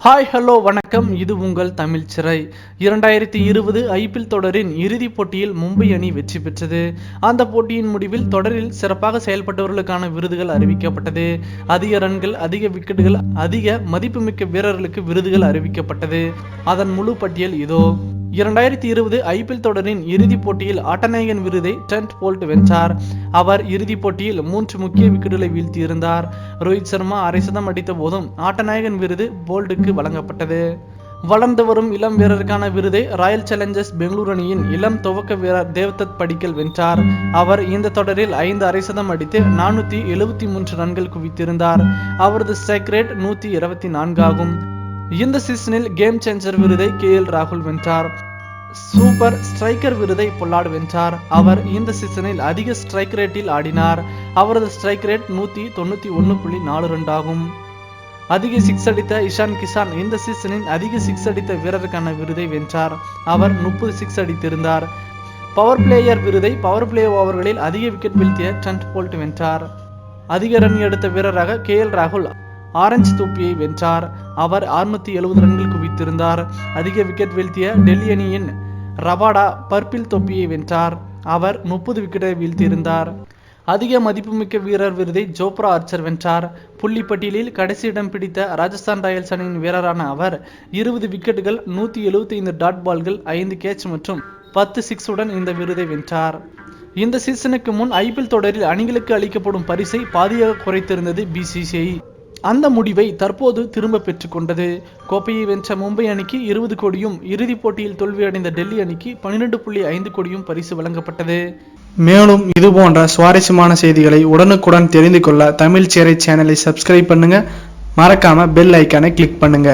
Hi hello வணக்கம். இது உங்கள் தமிழ் சிறை. 2020 ஐபிஎல் தொடரின் இறுதிப் போட்டியில் மும்பை அணி வெற்றி பெற்றது. அந்த போட்டியின் முடிவில் தொடரில் சிறப்பாக செயல்பட்டவர்களுக்கான விருதுகள் அறிவிக்கப்பட்டது. அதிக ரன்கள், அதிக விக்கெட்டுகள், அதிக மதிப்புமிக்க வீரர்களுக்கு விருதுகள் அறிவிக்கப்பட்டது. அதன் முழு பட்டியல் இதோ. 2020 ஐபிஎல் தொடரின் இறுதிப் போட்டியில் ஆட்டநாயகன் விருதை ட்ரெண்ட் போல்ட் வென்றார். அவர் இறுதிப் போட்டியில் 3 முக்கிய விக்கெட்டுகளை வீழ்த்தியிருந்தார். ரோஹித் சர்மா அரை சதம் அடித்த போதும் ஆட்டநாயகன் விருது போல்ட்டுக்கு வழங்கப்பட்டது. வளர்ந்து வரும் இளம் வீரருக்கான விருதை ராயல் சேலஞ்சர்ஸ் பெங்களூரு அணியின் இளம் துவக்க வீரர் தேவ்தத் படிக்கல் வென்றார். அவர் இந்த தொடரில் 5 அரை சதம் அடித்து 473 ரன்கள் குவித்திருந்தார். அவரது ஸ்ட்ரைக் ரேட் 124 ஆகும். இந்த சீசனில் கேம் சேஞ்சர் விருதை KL ராகுல் வென்றார். சூப்பர் ஸ்ட்ரைக்கர் விருதை பொல்லார்ட் வென்றார். அவர் இந்த சீசனில் அதிக ஸ்ட்ரைக் ரேட்டில் ஆடினார். அவரது ஸ்ட்ரைக் ரேட் 191.42 ஆகும். அதிக சிக்ஸ் அடித்த இஷான் கிஷான் இந்த சீசனில் அதிக சிக்ஸ் அடித்த வீரருக்கான விருதை வென்றார். அவர் 30 சிக்ஸ் அடித்திருந்தார். பவர் பிளேயர் விருதை பவர் பிளே ஓவர்களில் அதிக விக்கெட் வீழ்த்திய ட்ரெண்ட் போல்ட் வென்றார். அதிக ரன் எடுத்த வீரராக KL ராகுல் ஆரஞ்சு தொப்பியை வென்றார். அவர் 670 ரன்கள் குவித்திருந்தார். அதிக விக்கெட் வீழ்த்திய டெல்லி அணியின் ரபாடா பர்பிள் தொப்பியை வென்றார். அவர் 30 விக்கெட்டை வீழ்த்தியிருந்தார். அதிக மதிப்புமிக்க வீரர் விருதை ஜோப்ரா ஆர்ச்சர் வென்றார். புள்ளி பட்டியலில் கடைசி இடம் பிடித்த ராஜஸ்தான் ராயல்ஸ் அணியின் வீரரான அவர் 20 விக்கெட்டுகள், 175 டாட் பால்கள், 5 கேட்ச் மற்றும் 10 சிக்ஸுடன் இந்த விருதை வென்றார். இந்த சீசனுக்கு முன் ஐபிஎல் தொடரில் அணிகளுக்கு அளிக்கப்படும் பரிசை பாதியாக குறைத்திருந்தது BCCI. அந்த முடிவை தற்போது திரும்ப பெற்றுக்கொண்டது. கோப்பையை வென்ற மும்பை அணிக்கு 20 கோடியும், இறுதிப் போட்டியில் தோல்வியடைந்த டெல்லி அணிக்கு 12.5 கோடியும் பரிசு வழங்கப்பட்டது. மேலும் இது போன்ற சுவாரஸ்யமான செய்திகளை உடனுக்குடன் தெரிந்து கொள்ள தமிழ் சிறை சேனலை சப்ஸ்கிரைப் பண்ணுங்க. மறக்காம பெல் ஐக்கானை கிளிக் பண்ணுங்க.